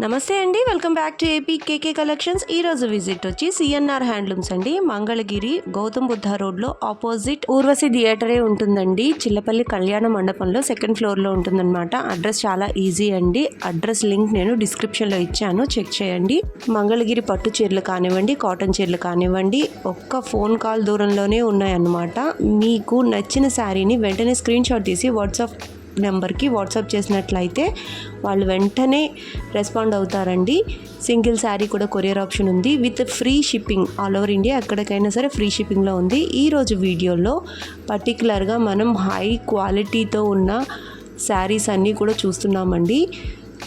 నమస్తే అండి, welcome back to AP KK collections. ఈ రోజు విజిట్ వచ్చి సిఎన్ఆర్ హ్యాండ్లూమ్స్ అండి. మంగళగిరి గౌతమ్ బుద్ధ రోడ్లో ఆపోజిట్ ఊర్వశి థియేటరే ఉంటుందండి. చిల్లపల్లి కళ్యాణ మండపంలో సెకండ్ ఫ్లోర్లో ఉంటుందన్నమాట. అడ్రస్ చాలా ఈజీ అండి. అడ్రస్ లింక్ నేను డిస్క్రిప్షన్లో ఇచ్చాను, చెక్ చేయండి. మంగళగిరి పట్టు చీరలు కానివ్వండి, కాటన్ చీరలు కానివ్వండి, ఒక్క ఫోన్ కాల్ దూరంలోనే ఉన్నాయన్నమాట. మీకు నచ్చిన శారీని వెంటనే స్క్రీన్ షాట్ తీసి వాట్సాప్ నెంబర్కి వాట్సాప్ చేసినట్లయితే వాళ్ళు వెంటనే రెస్పాండ్ అవుతారండి. సింగిల్ శారీ కూడా కొరియర్ ఆప్షన్ ఉంది, with free shipping. All over India ఎక్కడికైనా సరే ఫ్రీ షిప్పింగ్లో ఉంది. ఈరోజు వీడియోలో పర్టికులర్గా మనం హై క్వాలిటీతో ఉన్న శారీస్ అన్నీ కూడా చూస్తున్నామండి.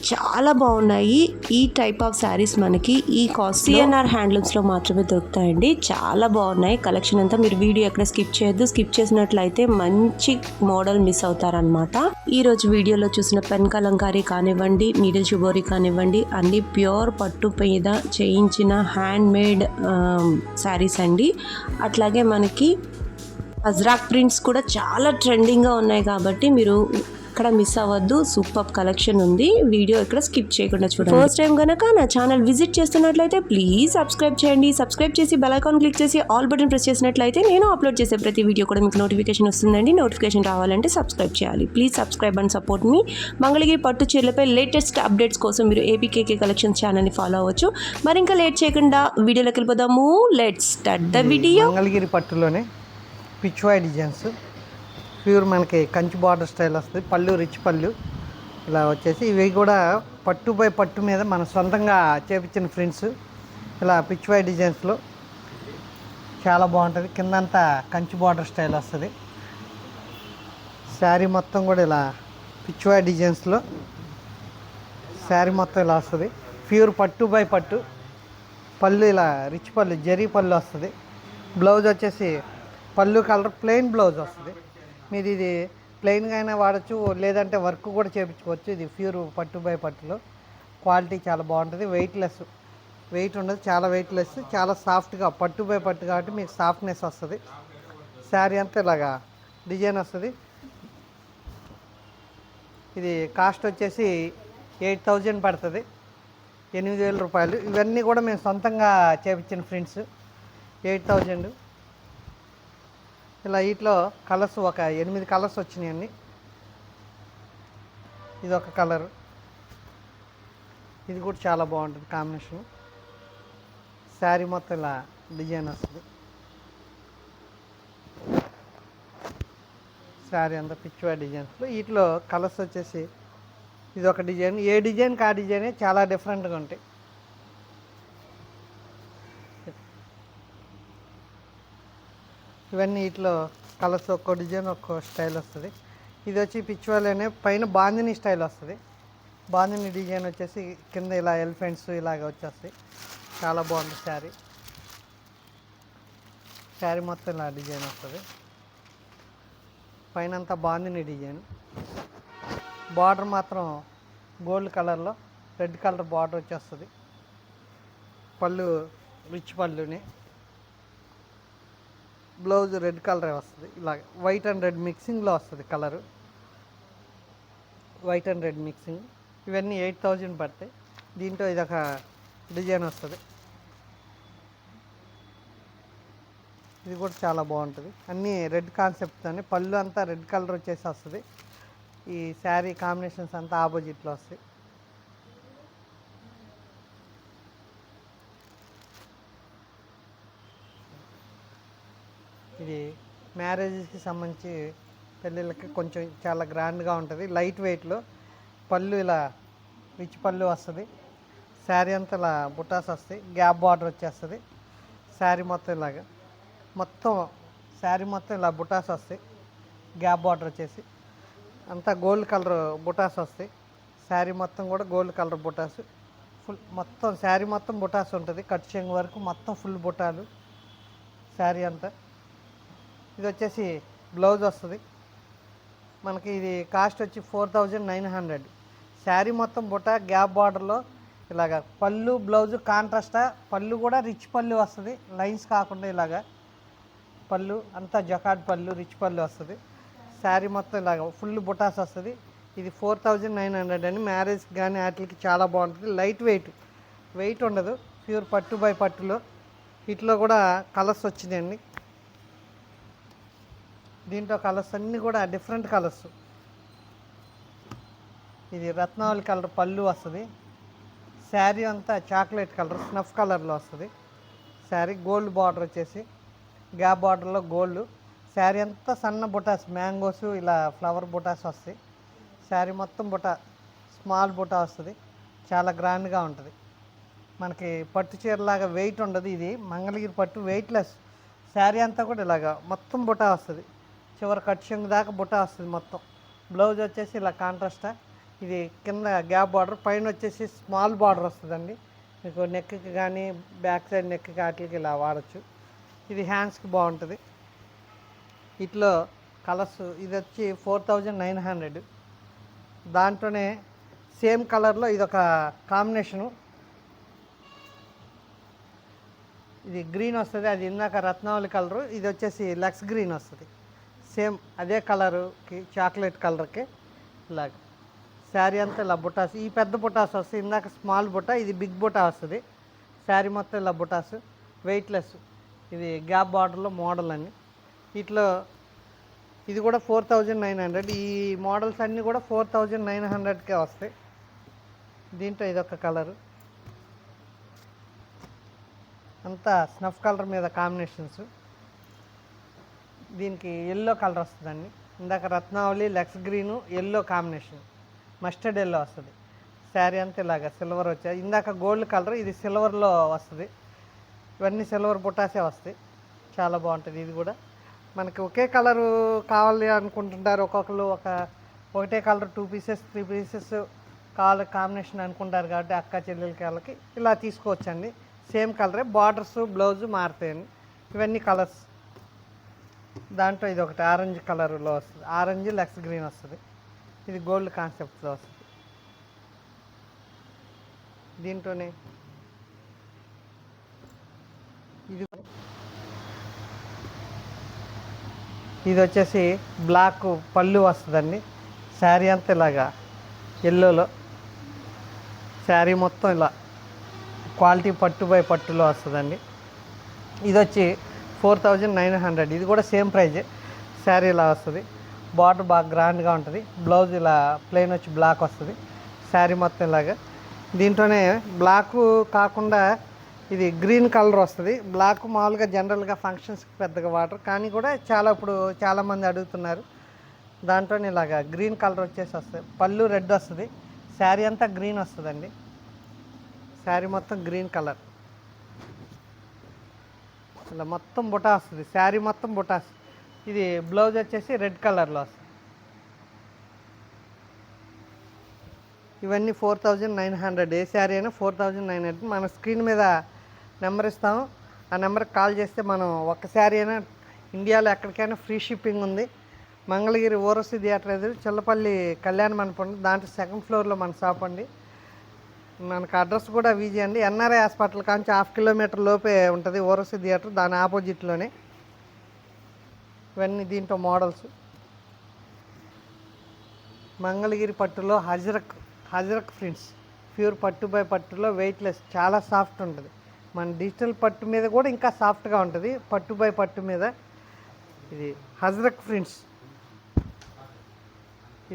చాలా బాగున్నాయి. ఈ టైప్ ఆఫ్ శారీస్ మనకి ఈ కాస్ట్ సిఎన్ఆర్ హ్యాండ్లూమ్స్లో మాత్రమే దొరుకుతాయండి. చాలా బాగున్నాయి కలెక్షన్ అంతా. మీరు వీడియో ఎక్కడ స్కిప్ చేయొద్దు. స్కిప్ చేసినట్లయితే మంచి మోడల్ మిస్ అవుతారనమాట. ఈరోజు వీడియోలో చూసిన పెన్ కలంకారీ కానివ్వండి, నీడిల్ షుబోరి కానివ్వండి, అన్ని ప్యూర్ పట్టు మీద చేయించిన హ్యాండ్ మేడ్ శారీస్ అండి. అట్లాగే మనకి అజ్రాక్ ప్రింట్స్ కూడా చాలా ట్రెండింగ్గా ఉన్నాయి కాబట్టి మీరు ఇక్కడ మిస్ అవ్వద్దు. సూపర్ కలెక్షన్ ఉంది. వీడియో ఇక్కడ స్కిప్ చేయకుండా చూడండి. ఫస్ట్ టైం కనుక నా ఛానల్ విజిట్ చేస్తున్నట్లయితే ప్లీజ్ సబ్స్క్రైబ్ చేయండి. సబ్స్క్రైబ్ చేసి బెల్ ఐకాన్ క్లిక్ చేసి ఆల్ బటన్ ప్రెస్ చేసినట్లయితే నేను అప్లోడ్ చేసే ప్రతి వీడియో కూడా మీకు నోటిఫికేషన్ వస్తుందండి. నోటిఫికేషన్ రావాలంటే సబ్స్క్రైబ్ చేయాలి. ప్లీజ్ సబ్స్క్రైబ్ అండ్ సపోర్ట్ మీ. మంగళగిరి పట్టు చీరలపై లేటెస్ట్ అప్డేట్స్ కోసం మీరు ఏపీకేకే కలెక్షన్స్ ఛానల్ని ఫాలో అవ్వచ్చు. మరి ఇంకా లేట్ చేయకుండా వీడియోలోకి వెళ్ళిపోదాము. Let's start the video. Mangalagiri పట్టులోనే పిచ్వాయ్ డిజైన్స్, ప్యూర్ మనకి కంచి బార్డర్ స్టైల్ వస్తుంది. పళ్ళు రిచ్ పళ్ళు ఇలా వచ్చేసి, ఇవి కూడా పట్టు బై పట్టు మీద మన సొంతంగా చేపించిన ప్రింట్స్. ఇలా పిచ్వాయ్ డిజైన్స్లో చాలా బాగుంటుంది. కిందంతా కంచి బార్డర్ స్టైల్ వస్తుంది. శారీ మొత్తం కూడా ఇలా పిచ్వాయ్ డిజైన్స్లో శారీ మొత్తం ఇలా వస్తుంది. ప్యూర్ పట్టు బై పట్టు. పళ్ళు ఇలా రిచ్ పళ్ళు, జరీ పళ్ళు వస్తుంది. బ్లౌజ్ వచ్చేసి పళ్ళు కలర్ ప్లెయిన్ బ్లౌజ్ వస్తుంది. మీరు ఇది ప్లెయిన్గా అయినా వాడచ్చు, లేదంటే వర్క్ కూడా చేయించుకోవచ్చు. ఇది ప్యూర్ పట్టు బై పట్టులో క్వాలిటీ చాలా బాగుంటుంది. వెయిట్లెస్, వెయిట్ ఉండదు, చాలా వెయిట్లెస్, చాలా సాఫ్ట్గా. పట్టు బై పట్టు కాబట్టి మీకు సాఫ్ట్నెస్ వస్తుంది. శారీ అంతా ఇలాగా డిజైన్ వస్తుంది. ఇది కాస్ట్ వచ్చేసి 8,000 పడుతుంది, 8,000 రూపాయలు. ఇవన్నీ కూడా మేము సొంతంగా చేయించిన ప్రింట్స్. 8,000. ఇలా వీటిలో కలర్స్ ఒక 8 కలర్స్ వచ్చినాయండి. ఇది ఒక కలర్, ఇది కూడా చాలా బాగుంటుంది కాంబినేషన్. శారీ మొత్తం ఇలా డిజైన్ వస్తుంది. శారీ అంతా పిచ్వాయ్ డిజైన్స్లో. వీటిలో కలర్స్ వచ్చేసి ఇది ఒక డిజైన్. ఏ డిజైన్కి ఆ డిజైనే చాలా డిఫరెంట్గా ఉంటాయి. ఇవన్నీ వీటిలో కలర్స్ ఒక్కో డిజైన్ ఒక్కో స్టైల్ వస్తుంది. ఇది వచ్చి పిచ్వాయిలోనే పైన బాందిని స్టైల్ వస్తుంది. బాందిని డిజైన్ వచ్చేసి కింద ఇలా ఎలిఫెంట్స్ ఇలాగ వచ్చేస్తాయి. చాలా బాగుంటుంది శారీ. శారీ మొత్తం ఇలా డిజైన్ వస్తుంది. పైన అంతా బాందిని డిజైన్. బార్డర్ మాత్రం గోల్డ్ కలర్లో రెడ్ కలర్ బార్డర్ వచ్చేస్తుంది. పళ్ళు రిచ్ పళ్ళుని. బ్లౌజ్ రెడ్ కలరే వస్తుంది. ఇలా వైట్ అండ్ రెడ్ మిక్సింగ్లో వస్తుంది colour. White and red mixing. ఇవన్నీ 8,000 పడతాయి. దీంట్లో ఇదొక డిజైన్ వస్తుంది. ఇది కూడా చాలా బాగుంటుంది. అన్నీ రెడ్ కాన్సెప్ట్తోనే పళ్ళు అంతా రెడ్ కలర్ వచ్చేసి వస్తుంది. ఈ శారీ కాంబినేషన్స్ అంతా ఆపోజిట్లో వస్తాయి. ఇది మ్యారేజెస్కి సంబంధించి పెళ్ళిళ్ళకి కొంచెం చాలా గ్రాండ్గా ఉంటుంది. లైట్ వెయిట్లో పళ్ళు ఇలా రిచ్ పళ్ళు వస్తుంది. శారీ అంతా ఇలా బుటాస్ వస్తాయి. గ్యాప్ బార్డర్ వచ్చేస్తుంది. శారీ మొత్తం ఇలాగా మొత్తం శారీ మొత్తం ఇలా బుటాస్ వస్తాయి. గ్యాప్ బార్డర్ వచ్చేసి అంతా గోల్డ్ కలర్ బుటాస్ వస్తాయి. శారీ మొత్తం కూడా గోల్డ్ కలర్ బుటాస్. ఫుల్ మొత్తం శారీ మొత్తం బుటాస్ ఉంటుంది. కట్ చెంగు వరకు మొత్తం ఫుల్ బుటాలు శారీ అంతా. ఇది వచ్చేసి బ్లౌజ్ వస్తుంది మనకి. ఇది కాస్ట్ వచ్చి 4,900. శారీ మొత్తం బుట్ట గ్యాప్ బార్డర్లో ఇలాగ పళ్ళు బ్లౌజ్ కాంట్రాస్టా. పళ్ళు కూడా రిచ్ పళ్ళు వస్తుంది, లైన్స్ కాకుండా ఇలాగా పళ్ళు అంతా జకాడ్ పళ్ళు రిచ్ పళ్ళు వస్తుంది. శారీ మొత్తం ఇలాగ ఫుల్ బుటాస్ వస్తుంది. ఇది 4900 అండి. మ్యారేజ్కి కానీ వాటికి చాలా బాగుంటుంది. లైట్ వెయిట్ ఉండదు. ప్యూర్ పట్టు బై పట్టులో వీటిలో కూడా కలర్స్ వచ్చినాయండి. దీంట్లో కలర్స్ అన్నీ కూడా డిఫరెంట్ కలర్స్. ఇది రత్నావళి కలర్ పళ్ళు వస్తుంది. శారీ అంతా చాక్లెట్ కలర్ స్నఫ్ కలర్లో వస్తుంది. శారీ గోల్డ్ బార్డర్ వచ్చేసి గ్యాప్ బార్డర్లో గోల్డ్. శారీ అంతా సన్న బుటాస్ మ్యాంగోస్ ఇలా ఫ్లవర్ బుటాస్ వస్తాయి. శారీ మొత్తం బుటా స్మాల్ బుటా వస్తుంది. చాలా గ్రాండ్గా ఉంటుంది. మనకి పట్టు చీరలాగా వెయిట్ ఉండదు. ఇది మంగళగిరి పట్టు వెయిట్లెస్. శారీ అంతా కూడా ఇలాగా మొత్తం బుటా వస్తుంది. చివరి కట్ చెంగు దాకా బుటా వస్తుంది మొత్తం. బ్లౌజ్ వచ్చేసి ఇలా కాంట్రాస్టా. ఇది కింద గ్యాప్ బార్డర్, పైన వచ్చేసి స్మాల్ బార్డర్ వస్తుందండి. మీకు నెక్కి కానీ బ్యాక్ సైడ్ నెక్కి వాటికి ఇలా వాడచ్చు. ఇది హ్యాండ్స్కి బాగుంటుంది. ఇట్లో కలర్స్ ఇది వచ్చి 4900. దాంట్లోనే సేమ్ కలర్లో ఇదొక కాంబినేషను. ఇది గ్రీన్ వస్తుంది. అది ఇందాక రత్నావళి కలరు. ఇది వచ్చేసి లక్స్ గ్రీన్ వస్తుంది. సేమ్ అదే కలరుకి చాక్లెట్ కలర్కి ఇలాగ శారీ అంతా ఇలా బుటాస్. ఈ పెద్ద బుటాస్ వస్తాయి. ఇందాక స్మాల్ బుటా, ఇది బిగ్ బుటా వస్తుంది. శారీ మొత్తం ఇలా బుటాస్ వెయిట్లెస్. ఇది గ్యాప్ బార్డర్లో మోడల్ అని. వీటిలో ఇది కూడా 4900. ఈ మోడల్స్ అన్నీ కూడా 4900కే వస్తాయి. దీంట్లో ఇదొక కలరు. అంతా స్నఫ్ కలర్ మీద కాంబినేషన్స్. దీనికి ఎల్లో కలర్ వస్తుందండి. ఇందాక రత్నావళి లక్స్ green yellow combination mustard yellow వస్తుంది. శారీ అంతా ఇలాగ సిల్వర్ వచ్చాయి. ఇందాక గోల్డ్ కలర్, ఇది సిల్వర్లో వస్తుంది. ఇవన్నీ సిల్వర్ బుటాసే వస్తాయి. చాలా బాగుంటుంది. ఇది కూడా మనకి ఒకే కలరు కావాలి అనుకుంటుంటారు ఒక్కొక్కరు. ఒకటే కలర్ 2 పీసెస్ 3 పీసెస్ కావాలి కాంబినేషన్ అనుకుంటారు. కాబట్టి అక్క చెల్లెలకి వాళ్ళకి ఇలా తీసుకోవచ్చండి. సేమ్ కలరే, బార్డర్స్ బ్లౌజ్ మారుతాయండి. ఇవన్నీ కలర్స్. దాంట్లో ఇది ఒకటి ఆరెంజ్ కలర్లో వస్తుంది. ఆరెంజ్ లక్స్ గ్రీన్ వస్తుంది. ఇది గోల్డ్ కాన్సెప్ట్లో వస్తుంది. దీంట్లోనే ఇది వచ్చేసి బ్లాక్ పళ్ళు వస్తుందండి. శారీ అంతా ఇలాగా ఎల్లోలో. శారీ మొత్తం ఇలా క్వాలిటీ పట్టు బై పట్టులో వస్తుందండి. ఇది వచ్చి 4900. ఇది కూడా సేమ్ ప్రైజే. శారీ ఇలా వస్తుంది. బార్డర్ బాగా గ్రాండ్గా ఉంటుంది. బ్లౌజ్ ఇలా ప్లెయిన్ వచ్చి బ్లాక్ వస్తుంది. శారీ మొత్తం ఇలాగా. దీంట్లోనే బ్లాక్ కాకుండా ఇది గ్రీన్ కలర్ వస్తుంది. బ్లాక్ మామూలుగా జనరల్గా ఫంక్షన్స్కి పెద్దగా వాడరు, కానీ కూడా ఇప్పుడు చాలామంది అడుగుతున్నారు. దాంట్లోనే ఇలాగా గ్రీన్ కలర్ వచ్చేసి వస్తుంది. పళ్ళు రెడ్ వస్తుంది. శారీ అంతా గ్రీన్ వస్తుందండి. శారీ మొత్తం గ్రీన్ కలర్. ఇలా మొత్తం బుటా వస్తుంది. శారీ మొత్తం బుటాస్. ఇది బ్లౌజ్ వచ్చేసి రెడ్ కలర్లో వస్తుంది. ఇవన్నీ 4900. ఏ శారీ అయినా 4900. మన స్క్రీన్ మీద నెంబర్ ఇస్తాము. ఆ నెంబర్కి కాల్ చేస్తే మనం ఒక్క శారీ అయినా ఇండియాలో ఎక్కడికైనా ఫ్రీ షిప్పింగ్ ఉంది. మంగళగిరి ఊర్వశి థియేటర్ ఎదురు చిల్లపల్లి కళ్యాణ మండపం, దాంట్లో 2nd ఫ్లోర్లో మన షాప్ అండి. మనకు అడ్రస్ కూడా వీజీ అండి. ఎన్ఆర్ఐ హాస్పిటల్ కాంచి 1/2 కిలోమీటర్ లోపే ఉంటుంది ఊర్వశి థియేటర్. దాని ఆపోజిట్లోనే. ఇవన్నీ దీంట్లో మోడల్స్. మంగళగిరి పట్టులో హజరక్ ప్రింట్స్ ప్యూర్ పట్టు బై పట్టులో వెయిట్లెస్, చాలా సాఫ్ట్ ఉంటుంది. మన డిజిటల్ పట్టు మీద కూడా ఇంకా సాఫ్ట్గా ఉంటుంది పట్టు బై పట్టు మీద. ఇది హజరక్ ప్రింట్స్.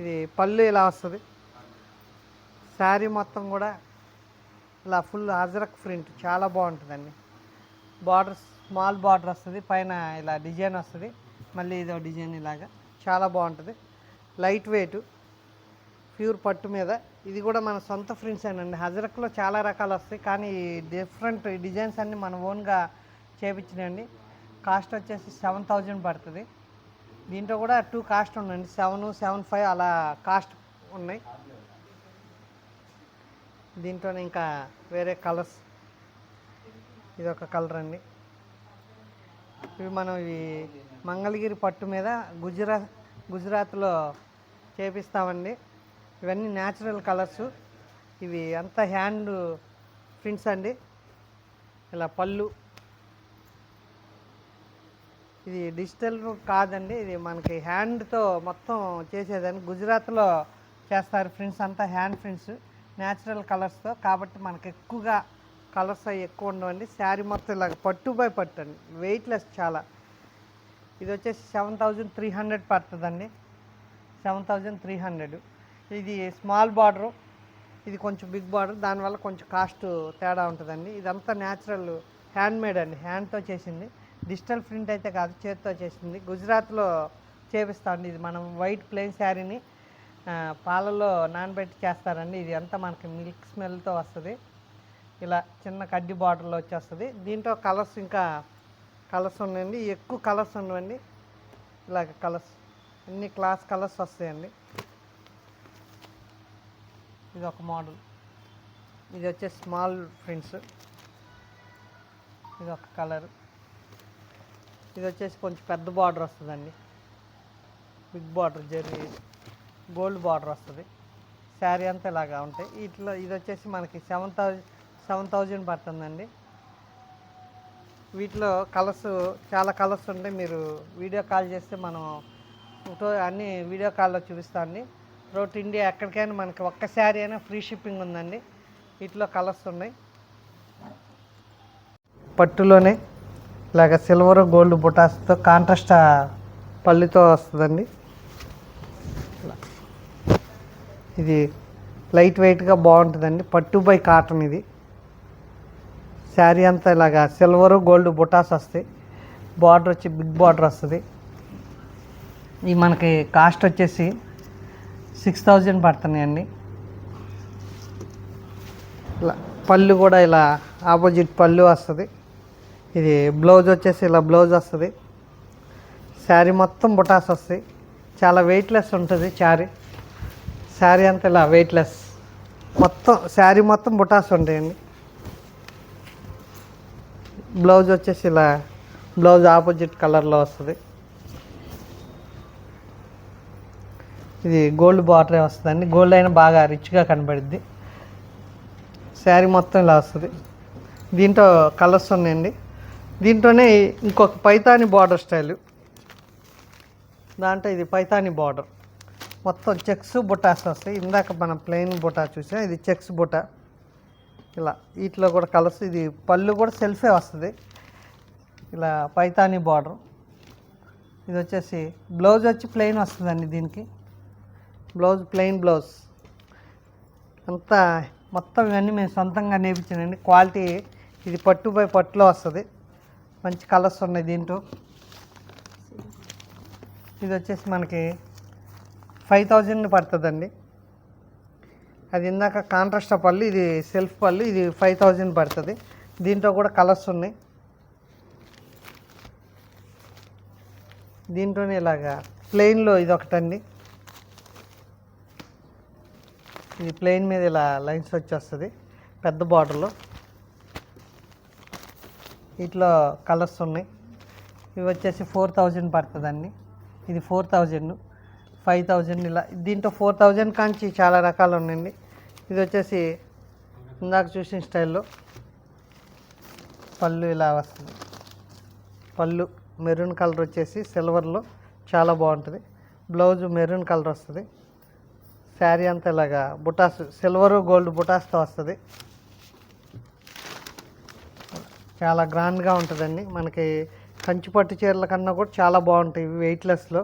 ఇది పళ్ళు ఇలా వస్తుంది. శారీ మొత్తం కూడా ఇలా ఫుల్ హజరక్ ప్రింట్ చాలా బాగుంటుందండి. బార్డర్ స్మాల్ బార్డర్ వస్తుంది. పైన ఇలా డిజైన్ వస్తుంది. మళ్ళీ ఇదో డిజైన్ ఇలాగా చాలా బాగుంటుంది. లైట్ వెయిట్ ప్యూర్ పట్టు మీద. ఇది కూడా మన సొంత ప్రింట్స్ అండి. హజరక్లో చాలా రకాలు వస్తాయి, కానీ డిఫరెంట్ డిజైన్స్ అన్నీ మన ఓన్గా చేయించినాయండి. కాస్ట్ వచ్చేసి 7000 పడుతుంది. దీంట్లో కూడా 2 కాస్ట్ ఉందండి. 7, 7.5 అలా కాస్ట్ ఉన్నాయి. దీంట్లోనే ఇంకా వేరే కలర్స్. ఇది ఒక కలర్ అండి. ఇవి మనం ఇవి మంగళగిరి పట్టు మీద గుజరాత్లో చేపిస్తామండి. ఇవన్నీ న్యాచురల్ కలర్స్. ఇవి అంతా హ్యాండ్ ప్రింట్స్ అండి. ఇలా పళ్ళు. ఇది డిజిటల్ కాదండి, ఇది మనకి హ్యాండ్తో మొత్తం చేసేదని. గుజరాత్లో చేస్తారు ఫ్రింట్స్ అంతా హ్యాండ్ ఫ్రింట్స్ న్యాచురల్ కలర్స్తో, కాబట్టి మనకి ఎక్కువగా కలర్స్ అవి ఎక్కువ ఉండవండి. శారీ మొత్తం ఇలాగ పట్టు బై పట్టు అండి, వెయిట్లెస్ చాలా. ఇది వచ్చేసి 7300 పడుతుందండి, 7300. ఇది స్మాల్ బార్డరు, ఇది కొంచెం బిగ్ బార్డర్, దానివల్ల కొంచెం కాస్ట్ తేడా ఉంటుందండి. ఇదంతా న్యాచురల్ హ్యాండ్మేడ్ అండి, హ్యాండ్తో చేసింది, డిజిటల్ ప్రింట్ అయితే కాదు, చేతితో చేసింది. గుజరాత్లో చేపిస్తామండి. ఇది మనం వైట్ ప్లెయిన్ శారీని పాలల్లో నానబెట్టి చేస్తారండి. ఇది అంతా మనకి మిల్క్ స్మెల్తో వస్తుంది. ఇలా చిన్న కడ్డీ బార్డర్లో వచ్చేస్తుంది. దీంట్లో కలర్స్ ఇంకా కలర్స్ ఉన్నాయండి, ఎక్కువ కలర్స్ ఉండవండి. ఇలాగ కలర్స్ అన్ని క్లాస్ కలర్స్ వస్తాయండి. ఇది ఒక మోడల్, ఇది వచ్చేసి స్మాల్ ప్రింట్స్, ఇది ఒక కలర్. ఇది వచ్చేసి కొంచెం పెద్ద బార్డర్ వస్తుందండి, big border zari gold border వస్తుంది. శారీ అంతా ఇలాగా ఉంటాయి. ఇట్లా ఇది వచ్చేసి మనకి 7000 పడుతుందండి. వీటిలో కలర్స్ చాలా కలర్స్ ఉంటాయి. మీరు వీడియో కాల్ చేస్తే మనం అన్ని వీడియో కాల్లో చూపిస్తామండి. త్రూఅవుట్ ఇండియా ఎక్కడికైనా మనకి ఒక్క శారీ అయినా ఫ్రీ షిప్పింగ్ ఉందండి. వీటిలో కలర్స్ ఉన్నాయి. పట్టులోనే ఇలాగ సిల్వర్ గోల్డ్ బుటాస్తో కాంట్రాస్ట్ పళ్ళుతో వస్తుందండి. ఇది లైట్ వెయిట్గా బాగుంటుందండి, పట్టు బై కాటన్. ఇది శారీ అంతా ఇలాగా సిల్వర్ గోల్డ్ బుటాస్ వస్తాయి. బార్డర్ వచ్చి బిగ్ బార్డర్ వస్తుంది. ఇది మనకి కాస్ట్ వచ్చేసి 6000 పడుతున్నాయండి. ఇలా పళ్ళు కూడా ఇలా ఆపోజిట్ పళ్ళు వస్తుంది. ఇది బ్లౌజ్ వచ్చేసి ఇలా బ్లౌజ్ వస్తుంది. శారీ మొత్తం బుటాస్ వస్తాయి. చాలా వెయిట్లెస్ ఉంటుంది శారీ అంతా ఇలా వెయిట్లెస్, మొత్తం శారీ మొత్తం బుటాస్ ఉంటాయండి. బ్లౌజ్ వచ్చేసి ఇలా బ్లౌజ్ ఆపోజిట్ కలర్లో వస్తుంది. ఇది గోల్డ్ బార్డరే వస్తుందండి, గోల్డ్ అయినా బాగా రిచ్గా కనబడుద్ది. శారీ మొత్తం ఇలా వస్తుంది. దీంట్లో కలర్స్ ఉన్నాయండి. దీంట్లోనే ఇంకొక పైతాని బార్డర్ స్టైలు, దాంట్లో ఇది పైతాని బార్డర్, మొత్తం చెక్స్ బుటాస్ వస్తాయి. ఇందాక మనం ప్లెయిన్ బుటా చూసాం, ఇది చెక్స్ బుటా. ఇలా వీటిలో కూడా కలర్స్. ఇది పళ్ళు కూడా సెల్ఫే వస్తుంది. ఇలా పైతాని బార్డర్. ఇది వచ్చేసి బ్లౌజ్ వచ్చి ప్లెయిన్ వస్తుందండి. దీనికి బ్లౌజ్ ప్లెయిన్ బ్లౌజ్ అంతా మొత్తం ఇవన్నీ మేము సొంతంగా నేర్పించానండి. క్వాలిటీ ఇది పట్టు బై పట్టులో వస్తుంది. మంచి కలర్స్ ఉన్నాయి దీంట్లో. ఇది వచ్చేసి మనకి 5000 పడుతుందండి. అది ఇందాక కాంట్రాస్ట్ పళ్ళు, ఇది సెల్ఫ్ పళ్ళు, ఇది 5000 పడుతుంది. దీంట్లో కూడా కలర్స్ ఉన్నాయి. దీంట్లోనే ఇలాగా ప్లెయిన్లో ఇది ఒకటండి. ఇది ప్లెయిన్ మీద ఇలా లైన్స్ వచ్చేస్తుంది పెద్ద బార్డర్లో. వీటిలో కలర్స్ ఉన్నాయి. ఇవి వచ్చేసి 4000 పడుతుందండి. ఇది 4000, 5000 ఇలా. దీంట్లో 4000 కాంచి చాలా రకాలు ఉన్నాయండి. ఇది వచ్చేసి ఇందాక చూసిన స్టైల్లో పళ్ళు ఇలా వస్తుంది. పళ్ళు మెరూన్ కలర్ వచ్చేసి సిల్వర్లో చాలా బాగుంటుంది. బ్లౌజ్ మెరూన్ కలర్ వస్తుంది. శారీ అంతా ఇలాగా బుటాస్ సిల్వర్ గోల్డ్ బుటాస్తో వస్తుంది. చాలా గ్రాండ్గా ఉంటుందండి. మనకి కంచి పట్టు చీరల కన్నా కూడా చాలా బాగుంటాయి ఇవి వెయిట్లెస్లో.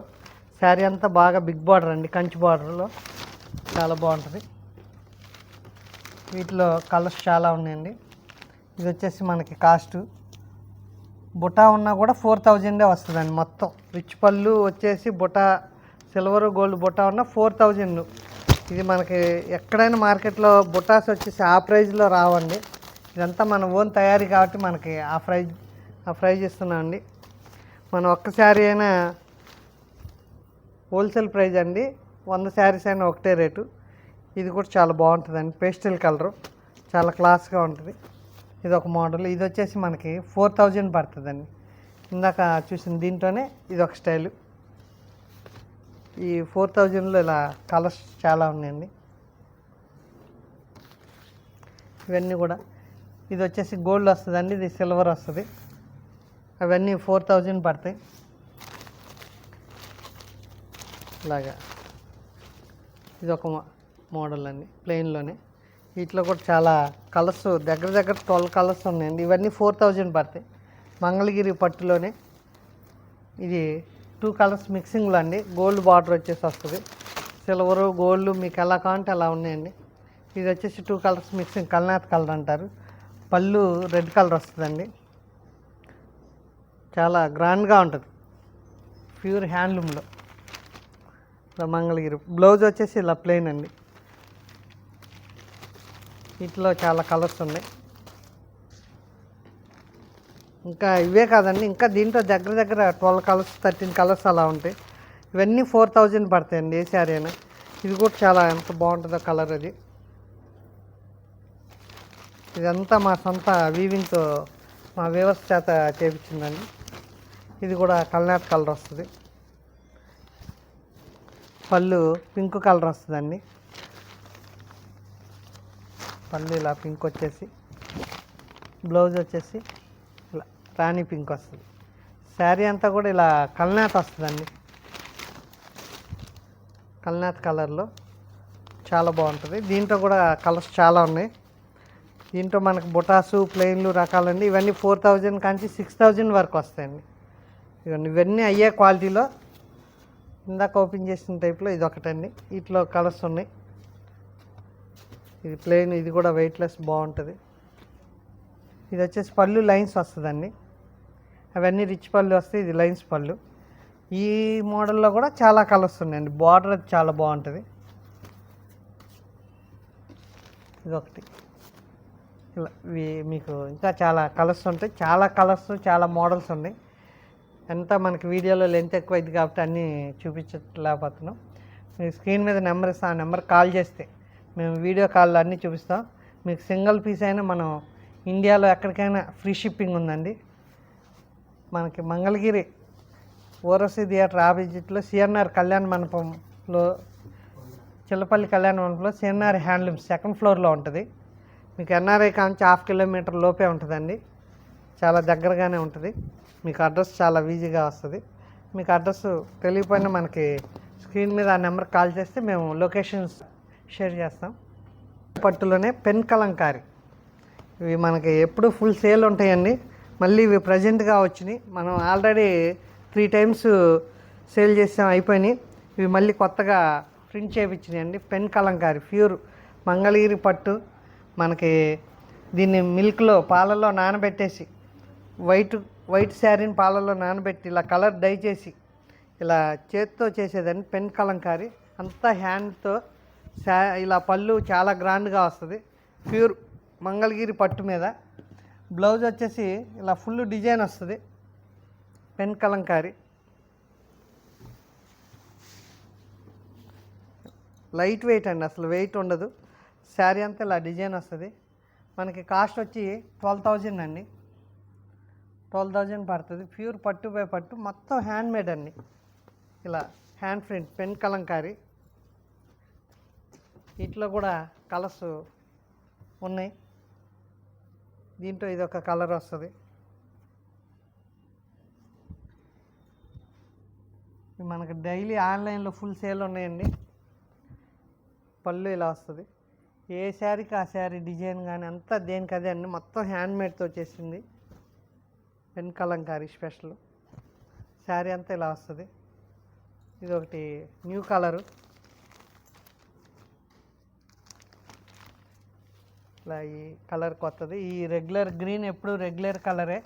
శారీ అంతా బాగా బిగ్ బార్డర్ అండి, కంచి బార్డర్లో చాలా బాగుంటుంది. వీటిలో కలర్స్ చాలా ఉన్నాయండి. ఇది వచ్చేసి మనకి కాస్ట్ బుటా ఉన్నా కూడా 4000 వస్తుందండి. మొత్తం రిచ్ పళ్ళు వచ్చేసి బుటా సిల్వర్ గోల్డ్ బుటా ఉన్న 4000. ఇది మనకి ఎక్కడైనా మార్కెట్లో బుటాస్ వచ్చేసి ఆ ప్రైజ్లో రావండి. ఇదంతా మన ఓన్ తయారీ కాబట్టి మనకి ఆ ప్రైజ్ ఇస్తున్నామండి. మనం ఒక్క శారీ అయినా హోల్సేల్ ప్రైజ్ అండి. 100 శారీస్ అయినా ఒకటే రేటు. ఇది కూడా చాలా బాగుంటుందండి, పేస్టల్ కలరు, చాలా క్లాస్గా ఉంటుంది. ఇది ఒక మోడల్. ఇది వచ్చేసి మనకి 4000 పడుతుందండి. ఇందాక చూసిన దీంట్లోనే ఇది ఒక స్టైలు. ఈ 4000లో ఇలా కలర్స్ చాలా ఉన్నాయండి. ఇవన్నీ కూడా ఇది వచ్చేసి గోల్డ్ వస్తుందండి, ఇది సిల్వర్ వస్తుంది. అవన్నీ 4000 పడతాయి. ఇలాగా ఇది ఒక మోడల్ అండి, ప్లెయిన్లోనే. వీటిలో కూడా చాలా కలర్స్, దగ్గర దగ్గర 12 కలర్స్ ఉన్నాయండి. ఇవన్నీ 4000 పడతాయి. మంగళగిరి పట్టులోనే ఇది 2 కలర్స్ మిక్సింగ్లో అండి. గోల్డ్ బార్డర్ వచ్చేసి వస్తుంది, సిల్వరు గోల్డ్ మీకు ఎలా కావాలంటే అలా ఉన్నాయండి. ఇది వచ్చేసి 2 కలర్స్ మిక్సింగ్, కల్నాథ్ కలర్ అంటారు. పళ్ళు రెడ్ కలర్ వస్తుందండి, చాలా గ్రాండ్గా ఉంటుంది, ప్యూర్ హ్యాండ్లూమ్లో. మంగళగిరి బ్లౌజ్ వచ్చేసి ఇలా ప్లెయిన్ అండి. వీటిలో చాలా కలర్స్ ఉన్నాయి. ఇంకా ఇవే కాదండి, ఇంకా దీంట్లో దగ్గర దగ్గర 12 కలర్స్ 13 కలర్స్ అలా ఉంటాయి. ఇవన్నీ 4000 పడతాయండి ఏ శారీ అయినా. ఇది కూడా చాలా ఎంత బాగుంటుందో కలర్ అది. ఇదంతా మా సొంత వీవింగ్తో మా వ్యూవర్స్ చేత చేయించిందండి. ఇది కూడా కల్నాథ్ కలర్ వస్తుంది, పళ్ళు పింక్ కలర్ వస్తుందండి. పళ్ళు ఇలా పింక్ వచ్చేసి, బ్లౌజ్ వచ్చేసి ఇలా రాణి పింక్ వస్తుంది. శారీ అంతా కూడా ఇలా కల్నాథ్ వస్తుందండి, కల్నాథ్ కలర్లో చాలా బాగుంటుంది. దీంట్లో కూడా కలర్స్ చాలా ఉన్నాయి. దీంట్లో మనకు బుటాసు ప్లెయిన్లు రకాలండి. ఇవన్నీ 4000 కాంచి 6000 వరకు వస్తాయండి. ఇవన్నీ అయ్యే క్వాలిటీలో. ఇందాక ఓపెన్ చేసిన టైప్లో ఇది ఒకటండి. వీటిలో కలర్స్ ఉన్నాయి. ఇది ప్లెయిన్, ఇది కూడా వెయిట్లెస్ బాగుంటుంది. ఇది వచ్చేసి పళ్ళు లైన్స్ వస్తుందండి. అవన్నీ రిచ్ పళ్ళు వస్తాయి, ఇది లైన్స్ పళ్ళు. ఈ మోడల్లో కూడా చాలా కలర్స్ ఉన్నాయండి. బార్డర్ అది చాలా బాగుంటుంది. ఇది ఒకటి ఇలా మీకు ఇంకా చాలా కలర్స్ ఉంటాయి. చాలా కలర్స్, చాలా మోడల్స్ ఉన్నాయి. ఎంత మనకి వీడియోలో లెంత్ ఎక్కువ అయింది కాబట్టి అన్నీ చూపించలేకపోతున్నాం. మీకు స్క్రీన్ మీద నెంబర్ ఇస్తాం, ఆ నెంబర్ కాల్ చేస్తే మేము వీడియో కాల్లో అన్నీ చూపిస్తాం. మీకు సింగిల్ పీస్ అయినా మనం ఇండియాలో ఎక్కడికైనా ఫ్రీ షిప్పింగ్ ఉందండి. మనకి మంగళగిరి ఊర్వశి థియేటర్ ఆపోజిట్లో సిఎన్ఆర్ కళ్యాణ మండపంలో, చిల్లపల్లి కళ్యాణ మండపంలో సిఎన్ఆర్ హ్యాండ్లూమ్స్ సెకండ్ ఫ్లోర్లో ఉంటుంది. మీకు ఎన్ఆర్ఐ కాంచి 1/2 కిలోమీటర్ లోపే ఉంటుందండి, చాలా దగ్గరగానే ఉంటుంది. మీకు అడ్రస్ చాలా ఈజీగా వస్తుంది. మీకు అడ్రస్ తెలియకపోయినా మనకి స్క్రీన్ మీద ఆ నెంబర్ కాల్ చేస్తే మేము లొకేషన్స్ షేర్ చేస్తాం. పట్టులోనే పెన్ కలంకారీ, ఇవి మనకి ఎప్పుడు ఫుల్ సేల్ ఉంటాయండి. మళ్ళీ ఇవి ప్రజెంట్గా వచ్చినాయి. మనం ఆల్రెడీ 3 times సేల్ చేసాం, అయిపోయినాయి. ఇవి మళ్ళీ కొత్తగా ప్రింట్ చేయించినాయి అండి. పెన్ కలంకారీ ప్యూర్ మంగళగిరి పట్టు. మనకి దీన్ని మిల్క్లో, పాలల్లో నానబెట్టేసి, వైట్ శారీని పాలల్లో నానబెట్టి ఇలా కలర్ డై చేసి ఇలా చేతితో చేసేదండి పెన్ కలంకారీ. అంతా హ్యాండ్తో. ఇలా పళ్ళు చాలా గ్రాండ్గా వస్తుంది, ప్యూర్ మంగళగిరి పట్టు మీద. బ్లౌజ్ వచ్చేసి ఇలా ఫుల్ డిజైన్ వస్తుంది, పెన్ కలంకారీ. లైట్ వెయిట్ అండి, అసలు వెయిట్ ఉండదు. శారీ అంతా ఇలా డిజైన్ వస్తుంది. మనకి కాస్ట్ వచ్చి 12,000 అండి. 12,000 పడుతుంది. ప్యూర్ పట్టు బై పట్టు, మొత్తం హ్యాండ్మేడ్ అండి. ఇలా హ్యాండ్ ప్రింట్ పెన్ కలంకారీ. వీటిలో కూడా కలర్స్ ఉన్నాయి. దీంట్లో ఇదొక కలర్ వస్తుంది. మనకి డైలీ ఆన్లైన్లో ఫుల్ సేల్ ఉన్నాయండి. పళ్ళు ఇలా వస్తుంది. ఏ శారీకి ఆ శారీ డిజైన్ కానీ అంతా దేనికి అదే అండి, మొత్తం హ్యాండ్మేడ్తో చేసింది. Pen Kalamkari special. శారీ అంతా ఇలా వస్తుంది. ఇది ఒకటి న్యూ కలరు. ఇలా ఈ కలర్ కొత్తది. ఈ రెగ్యులర్ గ్రీన్ ఎప్పుడు రెగ్యులర్ కలరే,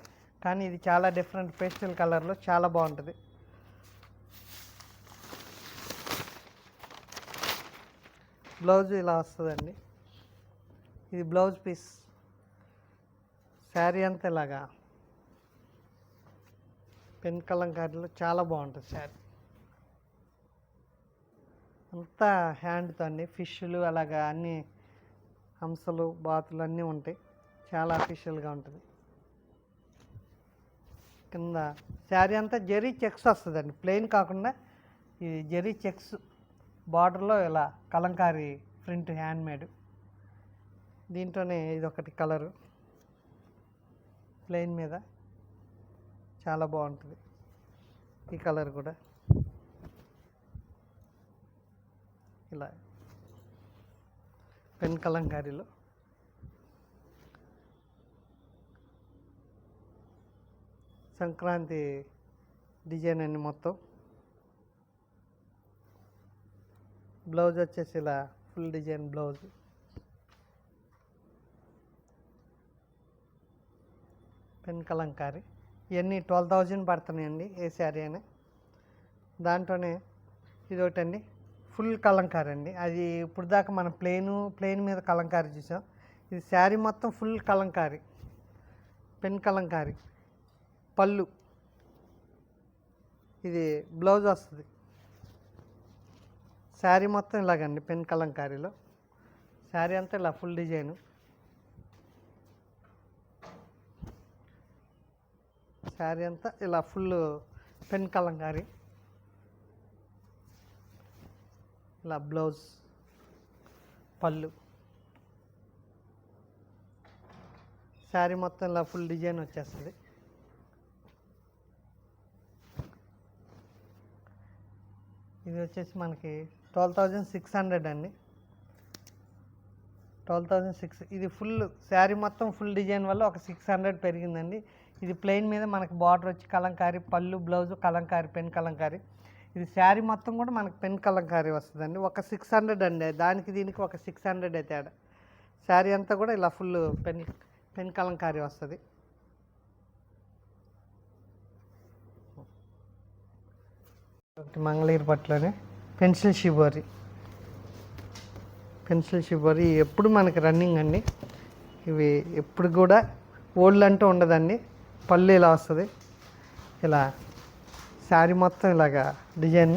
కానీ ఇది చాలా డిఫరెంట్ పేస్టల్ కలర్లో చాలా బాగుంటుంది. బ్లౌజ్ ఇలా వస్తుందండి. ఇది బ్లౌజ్ పీస్. శారీ అంతా ఇలాగా పెన్ కలంకారీలో చాలా బాగుంటుంది శారీ. అంతా హ్యాండ్తో అండి. ఫిష్లు అలాగా అన్నీ, హంసలు బాతులు అన్నీ ఉంటాయి. చాలా అఫీషియల్గా ఉంటుంది. కింద శారీ అంతా జరీ చెక్స్ వస్తుందండి, ప్లెయిన్ కాకుండా ఈ జరీ చెక్స్ బార్డర్లో ఇలా కలంకారీ ప్రింట్ హ్యాండ్మేడ్. దీంట్లోనే ఇదొకటి కలరు ప్లెయిన్ మీద, చాలా బాగుంటుంది. ఈ కలర్ కూడా ఇలా పెన్ కలంకారీలో సంక్రాంతి డిజైన్ అండి మొత్తం. బ్లౌజ్ వచ్చేసి ఇలా full design blouse. Pen Kalamkari ఇవన్నీ 12,000 పడుతున్నాయండి ఏ శారీ అయినా. దాంట్లోనే ఇది ఒకటండి ఫుల్ కలంకారీ అండి. అది ఇప్పుడు దాకా మనం ప్లెయిన్ మీద కలంకారీ చూసాం. ఇది శారీ మొత్తం ఫుల్ కలంకారీ, పెన్ కలంకారీ. పళ్ళు, ఇది బ్లౌజ్ వస్తుంది. శారీ మొత్తం ఇలాగండి పెన్ కలంకారీలో. శారీ అంతా ఇలా ఫుల్ డిజైను. శారీ అంతా ఇలా ఫుల్ పెన్ కలంకారీ. ఇలా బ్లౌజ్, పళ్ళు, శారీ మొత్తం ఇలా ఫుల్ డిజైన్ వచ్చేస్తుంది. ఇది వచ్చేసి మనకి 12,600 అండి. 12,600. ఇది ఫుల్ శారీ మొత్తం ఫుల్ డిజైన్ వల్ల ఒక 600 పెరిగిందండి. ఇది ప్లెయిన్ మీద మనకి బార్డర్ వచ్చి కలంకారీ, పళ్ళు బ్లౌజు కలంకారీ, పెన్ కలంకారీ. ఇది శారీ మొత్తం కూడా మనకి పెన్ కలంకారీ వస్తుందండి. ఒక 600 అండి. దానికి దీనికి ఒక 600 తేడా. శారీ అంతా కూడా ఇలా ఫుల్ పెన్ కలంకారీ వస్తుంది. మంగళగిరి పట్టులోనే పెన్సిల్ షిబోరి ఎప్పుడు మనకి రన్నింగ్ అండి. ఇవి ఎప్పుడు కూడా ఓల్డ్ అంటూ ఉండదండి. పళ్ళు ఇలా వస్తుంది. ఇలా శారీ మొత్తం ఇలాగా డిజైన్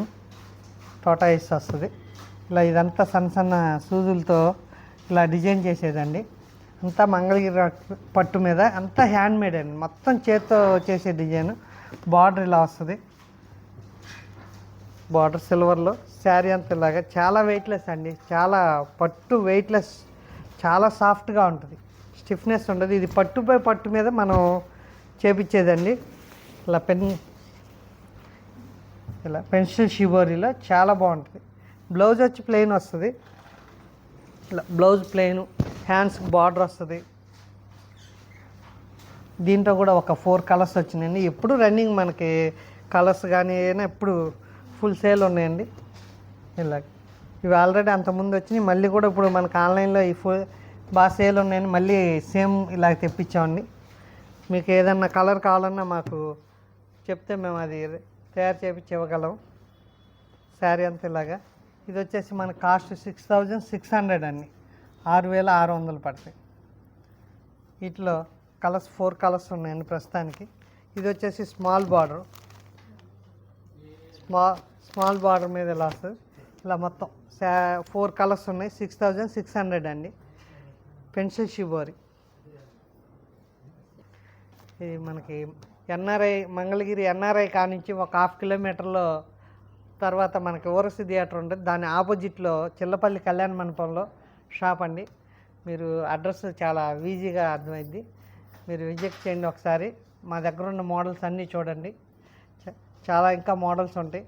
టోటాయిస్ వస్తుంది. ఇలా ఇదంతా సన్న సన్న సూదులతో ఇలా డిజైన్ చేసేదండి. అంతా మంగళగిరి పట్టు మీద అంతా హ్యాండ్ మేడ్ అండి. మొత్తం చేత్తో చేసే డిజైన్. బార్డర్ ఇలా వస్తుంది. బార్డర్ సిల్వర్లో. శారీ అంతా ఇలాగా చాలా వెయిట్లెస్ అండి. చాలా పట్టు వెయిట్లెస్, చాలా సాఫ్ట్గా ఉంటుంది. స్టిఫ్నెస్ ఉండదు. ఇది పట్టుపై పట్టు మీద మనం చేపించేదండి. ఇలా పెన్సిల్ షిబోరీలో చాలా బాగుంటుంది. బ్లౌజ్ వచ్చి ప్లెయిన్ వస్తుంది. ఇలా బ్లౌజ్ ప్లెయిన్, హ్యాండ్స్ బార్డర్ వస్తుంది. దీంట్లో కూడా ఒక 4 కలర్స్ వచ్చినాయండి. ఎప్పుడు రన్నింగ్ మనకి కలర్స్ కానీ ఏదైనా ఎప్పుడు ఫుల్ సేల్ ఉన్నాయండి. ఇలా ఇవి ఆల్రెడీ అంతకుముందు వచ్చినాయి. మళ్ళీ కూడా ఇప్పుడు మనకు ఆన్లైన్లో ఈ ఫుల్ బాగా సేల్ ఉన్నాయని మళ్ళీ సేమ్ ఇలా తెప్పించామండి. మీకు ఏదన్నా కలర్ కావాలన్నా మాకు చెప్తే మేము అది తయారు చేపించి ఇవ్వగలం. శారీ అంతా ఇలాగా. ఇది వచ్చేసి మన కాస్ట్ 6,600 అండి. 6,600 పడతాయి. వీటిలో కలర్స్ 4 కలర్స్ ఉన్నాయండి ప్రస్తుతానికి. ఇది వచ్చేసి స్మాల్ బార్డర్ మీద ఇలా వస్తుంది. ఇలా మొత్తం 4 కలర్స్ ఉన్నాయి. 6,600 అండి. Pencil shibori. ఇది మనకి మంగళగిరి ఎన్ఆర్ఐ కానించి ఒక 1/2 కిలోమీటర్లో తర్వాత మనకి ఊరసి థియేటర్ ఉంటుంది. దాని ఆపోజిట్లో చిల్లపల్లి కళ్యాణ మండపంలో షాప్ అండి. మీరు అడ్రస్ చాలా ఈజీగా అర్థమైంది. మీరు విజిట్ చేయండి ఒకసారి. మా దగ్గర ఉన్న మోడల్స్ అన్నీ చూడండి. చాలా ఇంకా మోడల్స్ ఉంటాయి.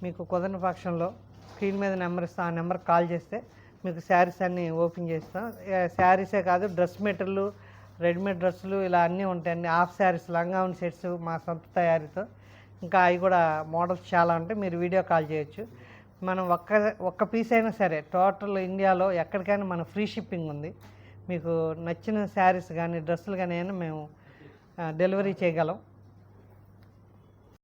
మీకు కుదరని పక్షంలో స్క్రీన్ మీద నెంబర్ ఇస్తాం. ఆ నెంబర్కి కాల్ చేస్తే మీకు శారీస్ అన్నీ ఓపెన్ చేస్తాం. శారీసే కాదు, డ్రెస్ మెటీరియల్, రెడీమేడ్ డ్రెస్సులు ఇలా అన్నీ ఉంటాయండి. హాఫ్ శారీస్, లంగావున్ సెట్స్ మా సొంత తయారీతో. ఇంకా అవి కూడా మోడల్స్ చాలా ఉంటాయి. మీరు వీడియో కాల్ చేయొచ్చు. మనం ఒక్క పీస్ అయినా సరే టోటల్ ఇండియాలో ఎక్కడికైనా మన ఫ్రీ షిప్పింగ్ ఉంది. మీకు నచ్చిన శారీస్ కానీ డ్రెస్సులు కానీ అయినా మేము డెలివరీ చేయగలం.